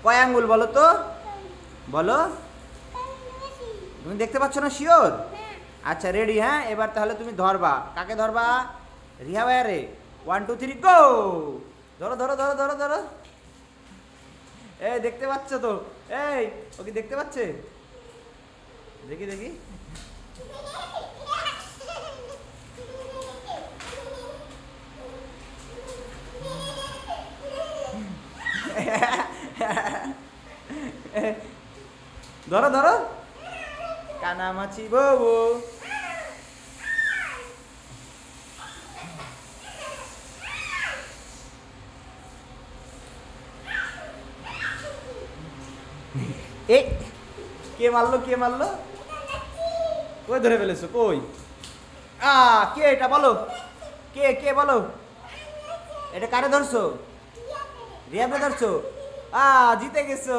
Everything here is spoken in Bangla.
কয় আঙ্গুল বলো তো, বলো। তুমি দেখতে পাচ্ছ না? শিওর? আচ্ছা রেডি? হ্যাঁ, এবার তাহলে তুমি ধরবা। কাকে ধরবা? রিহা ভাইয়া রে। 1 2 3 গো। ধরো ধরো ধরো ধরো ধরো। এই দেখতে পাচ্ছ তো? এই ও কি দেখতে পাচ্ছে? দেখি দেখি। ধরো ধরো। কানামাছি বউ। এ কে মারলো, কে মারলো? কই ধরে ফেলেছো? কই? কে এটা বলো? কে কে বলো? এটা কারে ধরছো? রিয়াকে ধরছো? জিতে গেছো।